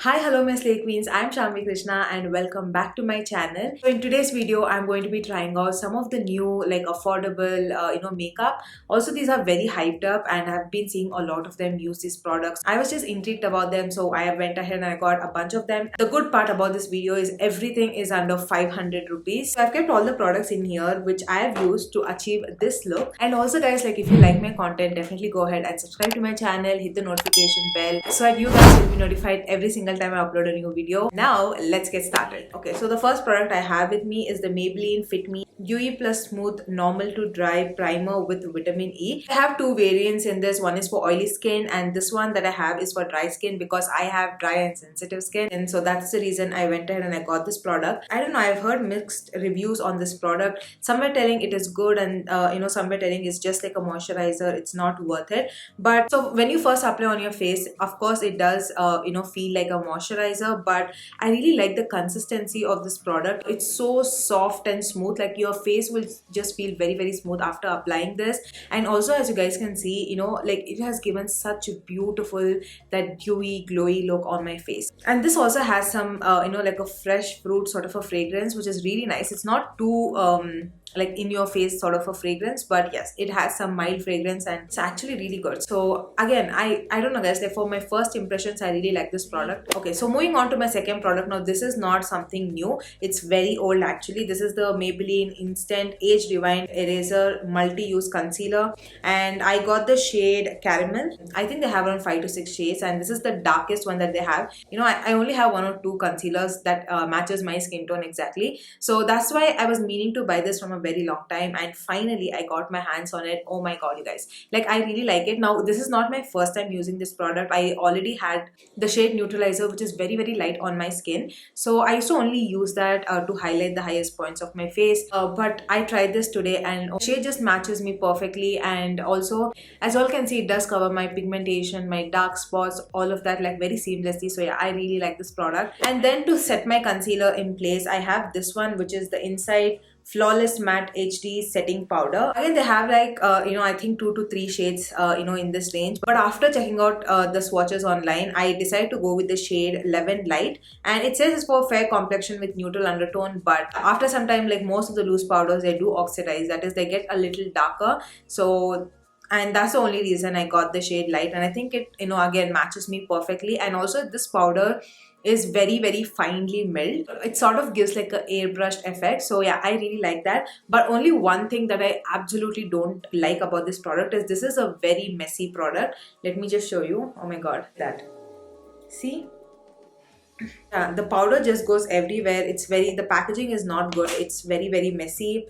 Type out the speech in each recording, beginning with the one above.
Hi, hello my slay queens, I'm Shamvi Krishna and welcome back to my channel. So in today's video, I'm going to be trying out some of the new affordable makeup. Also, these are very hyped up and I've been seeing a lot of them use these products. I was just intrigued about them, so I went ahead and I got a bunch of them. The good part about this video is everything is under 500 rupees. So I've kept all the products in here which I have used to achieve this look. And also guys, if you like my content, definitely go ahead and subscribe to my channel, hit the notification bell so that you guys will be notified every single time I upload a new video. Now let's get started. Okay, so the first product I have with me is the Maybelline Fit Me Dewy Plus Smooth Normal to Dry Primer with Vitamin E. I have two variants in this. One is for oily skin and this one that I have is for dry skin because I have dry and sensitive skin, and so that's the reason I went ahead and I got this product. I don't know, I've heard mixed reviews on this product. Some were telling it is good and some were telling it's just like a moisturizer, it's not worth it. But so when you first apply on your face, of course it does feel like a moisturizer, but I really like the consistency of this product. It's so soft and smooth, like your face will just feel very smooth after applying this. And also, as you guys can see, it has given such a beautiful, that dewy glowy look on my face. And this also has some like a fresh fruit sort of a fragrance, which is really nice. It's not too like in your face sort of a fragrance, but yes, it has some mild fragrance and it's actually really good. So again, I don't know guys, like for my first impressions, I really like this product. Okay, so moving on to my second product. Now this is not something new, it's very old actually. This is the Maybelline Instant Age Rewind Eraser Multi-Use Concealer, and I got the shade Caramel. I think they have around 5 to 6 shades, and this is the darkest one that they have. I only have one or two concealers that matches my skin tone exactly, so that's why I was meaning to buy this from a very long time, and finally I got my hands on it. Oh my god, you guys, like I really like it. Now this is not my first time using this product. I already had the shade Neutralizer, which is very light on my skin, so I used to only use that to highlight the highest points of my face, but I tried this today and shade just matches me perfectly. And also, as you all can see, it does cover my pigmentation, my dark spots, all of that, like very seamlessly. So yeah, I really like this product. And then to set my concealer in place, I have this one, which is the Inside Flawless Matte HD Setting Powder. Again, they have I think 2 to 3 shades in this range, but after checking out the swatches online, I decided to go with the shade 11 Light, and it says it's for fair complexion with neutral undertone, but after some time, like most of the loose powders, they do oxidize, that is, they get a little darker. So, and that's the only reason I got the shade Light, and I think it again matches me perfectly. And also this powder is very finely milled. It sort of gives like a airbrushed effect, so yeah, I really like that. But only one thing that I absolutely don't like about this product is this is a very messy product. Let me just show you. Oh my god, that, see, yeah, the powder just goes everywhere. The packaging is not good, it's very messy.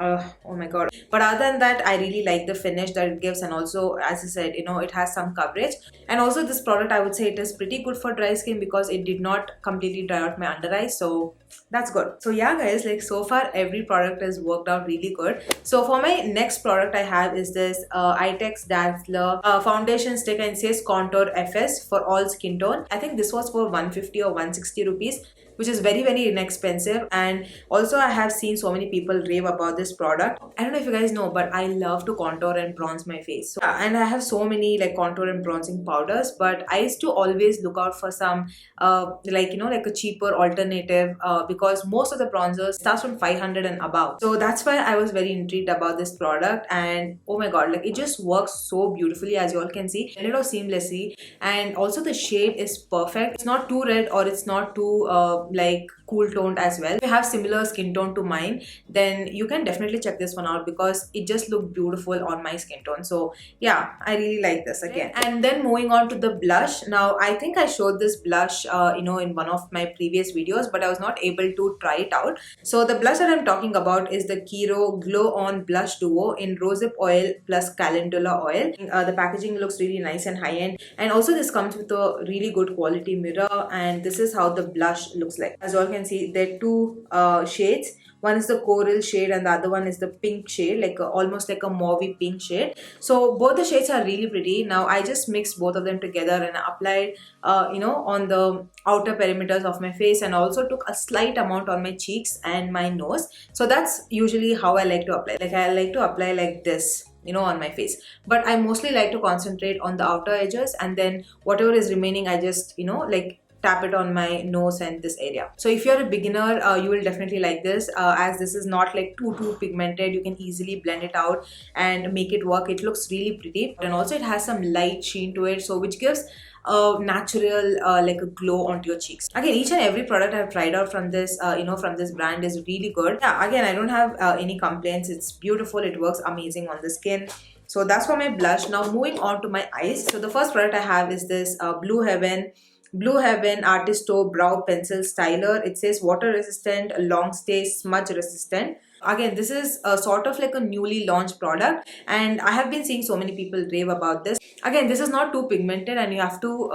Oh my god. But other than that, I really like the finish that it gives, and also, as I said, it has some coverage. And also this product, I would say it is pretty good for dry skin because it did not completely dry out my under eyes, so that's good. So yeah guys, like so far every product has worked out really good. So for my next product I have is this ITEX Dazzler foundation stick, and it says Contour FS for all skin tone. I think this was for 150 or 160 rupees, which is very inexpensive. And also, I have seen so many people rave about this product. I don't know if you guys know, but I love to contour and bronze my face. So, and I have so many like contour and bronzing powders, but I used to always look out for some like a cheaper alternative because most of the bronzers starts from 500 and above. So that's why I was very intrigued about this product, and oh my god, like it just works so beautifully, as you all can see, and it was seamlessly. And also the shade is perfect. It's not too red or it's not too like cool toned as well. If you have similar skin tone to mine, then you can definitely check this one out because it just looked beautiful on my skin tone. So yeah, I really like this again. And then moving on to the blush. Now I think I showed this blush in one of my previous videos, but I was not able to try it out. So the blush that I'm talking about is the Kiro Glow On Blush Duo in Rosehip Oil plus Calendula Oil. The packaging looks really nice and high end, and also this comes with a really good quality mirror, and this is how the blush looks like. As you all can see, there are two shades. One is the coral shade and the other one is the pink shade, like almost like a mauvey pink shade. So both the shades are really pretty. Now I just mixed both of them together and applied on the outer perimeters of my face, and also took a slight amount on my cheeks and my nose. So that's usually how I like to apply. Like I like to apply like this on my face, but I mostly like to concentrate on the outer edges, and then whatever is remaining I just like tap it on my nose and this area. So if you're a beginner, you will definitely like this, as this is not like too pigmented. You can easily blend it out and make it work. It looks really pretty, and also it has some light sheen to it, so which gives a natural like a glow onto your cheeks. Again, each and every product I've tried out from this from this brand is really good. Yeah, again, I don't have any complaints. It's beautiful. It works amazing on the skin. So that's for my blush. Now moving on to my eyes. So the first product I have is this Blue Heaven Artisto Brow Pencil Styler. It says water resistant, long stay, smudge resistant. Again, this is a sort of like a newly launched product, and I have been seeing so many people rave about this. Again, this is not too pigmented, and you have to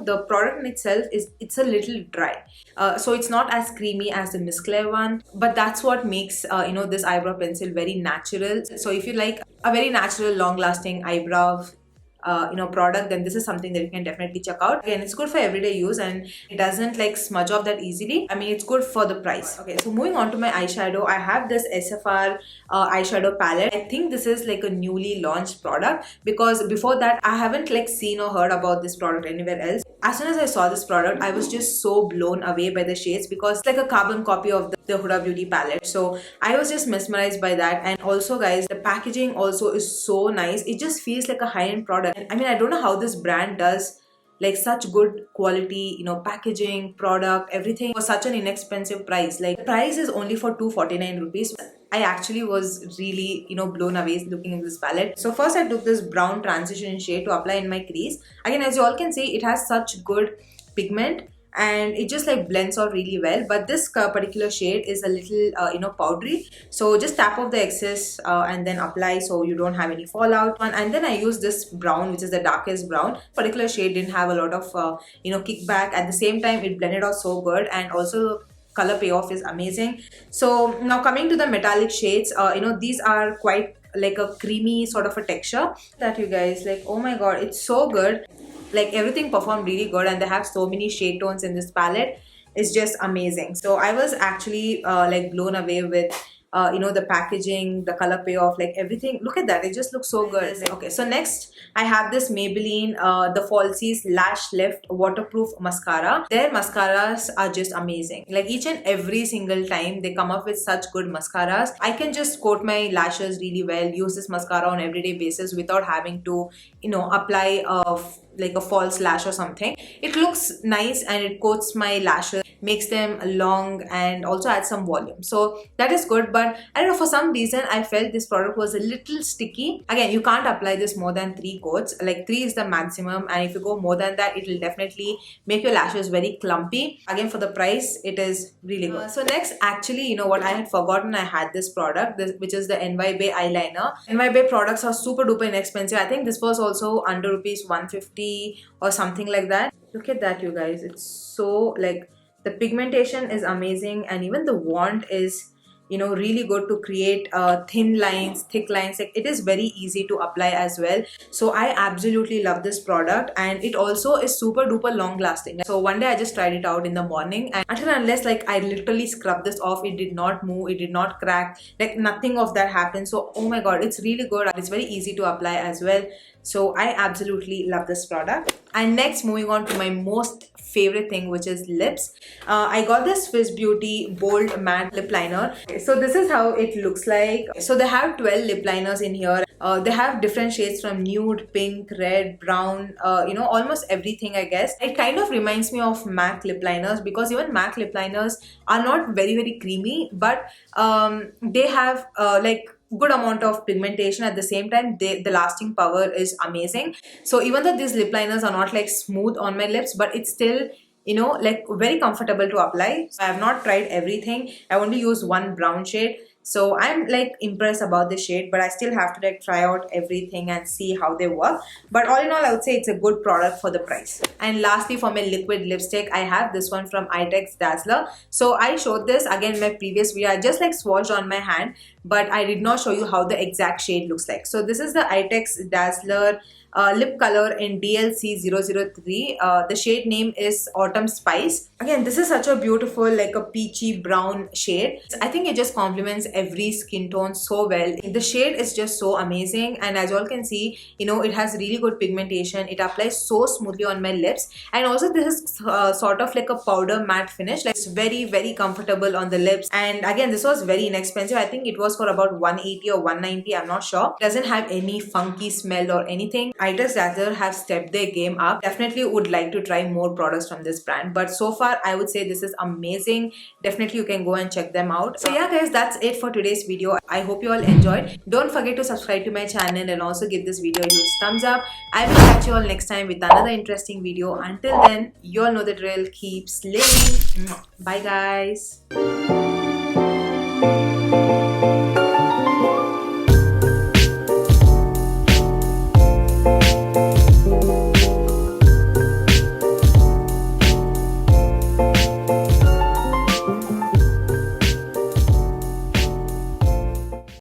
the product in itself it's a little dry, so it's not as creamy as the Miss Claire one, but that's what makes this eyebrow pencil very natural. So if you like a very natural, long lasting eyebrow product, then this is something that you can definitely check out. Again, it's good for everyday use, and it doesn't like smudge off that easily. I mean, it's good for the price. Okay, so moving on to my eyeshadow, I have this SFR eyeshadow palette. I think this is like a newly launched product, because before that I haven't like seen or heard about this product anywhere else. As soon as I saw this product, I was just so blown away by the shades, because it's like a carbon copy of the Huda Beauty palette. So I was just mesmerized by that. And also guys, the packaging also is so nice. It just feels like a high-end product. I mean, I don't know how this brand does like such good quality, packaging, product, everything for such an inexpensive price. Like the price is only for 249 rupees. I actually was really, blown away looking at this palette. So first I took this brown transition shade to apply in my crease. Again, as you all can see, it has such good pigment, and it just like blends out really well. But this particular shade is a little powdery, so just tap off the excess and then apply, so you don't have any fallout. And then I use this brown, which is the darkest brown. Particular shade didn't have a lot of kickback. At the same time, it blended out so good, and also color payoff is amazing. So now coming to the metallic shades, these are quite like a creamy sort of a texture that you guys like. Oh my god, it's so good. Like everything performed really good, and they have so many shade tones in this palette. It's just amazing. So I was actually like blown away with the packaging, the color payoff, like everything. Look at that, it just looks so good. Okay, so next I have this Maybelline the Falsies Lash Lift Waterproof Mascara. Their mascaras are just amazing. Like each and every single time they come up with such good mascaras. I can just coat my lashes really well, use this mascara on everyday basis without having to apply like a false lash or something. It looks nice, and it coats my lashes, makes them long, and also adds some volume. So that is good. But I don't know, for some reason I felt this product was a little sticky. Again, you can't apply this more than 3 coats. Like 3 is the maximum, and if you go more than that, it will definitely make your lashes very clumpy. Again, for the price, it is really good. So next, actually, you know what, I had forgotten I had this product, which is the NY Bay eyeliner. NY Bay products are super duper inexpensive. I think this was also under rupees 150 or something like that. Look at that, you guys. It's so like, the pigmentation is amazing, and even the wand is really good to create thin lines, thick lines. Like it is very easy to apply as well. So I absolutely love this product, and it also is super duper long lasting. So one day I just tried it out in the morning, and until and unless like I literally scrubbed this off, it did not move, it did not crack, like nothing of that happened. So oh my god, it's really good. It's very easy to apply as well. So I absolutely love this product. And next, moving on to my most favorite thing, which is lips. I got this Swiss Beauty Bold Matte Lip Liner. So this is how it looks like. So they have 12 lip liners in here. They have different shades from nude, pink, red, brown, almost everything, I guess. It kind of reminds me of MAC lip liners, because even MAC lip liners are not very, very creamy, but they have like good amount of pigmentation. At the same time, the lasting power is amazing. So even though these lip liners are not like smooth on my lips, but it's still like very comfortable to apply. So I have not tried everything. I only use one brown shade. So I'm like impressed about this shade, but I still have to like try out everything and see how they work. But all in all, I would say it's a good product for the price. And lastly, for my liquid lipstick, I have this one from ITEX Dazzler. So I showed this again in my previous video. I just like swatched on my hand, but I did not show you how the exact shade looks like. So this is the ITEX Dazzler lip color in DLC003. The shade name is Autumn Spice. Again, this is such a beautiful, like a peachy brown shade. I think it just complements every skin tone so well. The shade is just so amazing, and as you all can see, you know, it has really good pigmentation. It applies so smoothly on my lips, and also this is sort of like a powder matte finish. Like, it's very comfortable on the lips. And again, this was very inexpensive. I think it was for about 180 or 190. I'm not sure. It doesn't have any funky smell or anything. ITEX Dazzler have stepped their game up. Definitely would like to try more products from this brand, but so far I would say this is amazing. Definitely you can go and check them out. So yeah guys, that's it for today's video. I hope you all enjoyed. Don't forget to subscribe to my channel and also give this video a huge thumbs up. I will catch you all next time with another interesting video. Until then, you all know the drill. Keep slaying. Bye guys.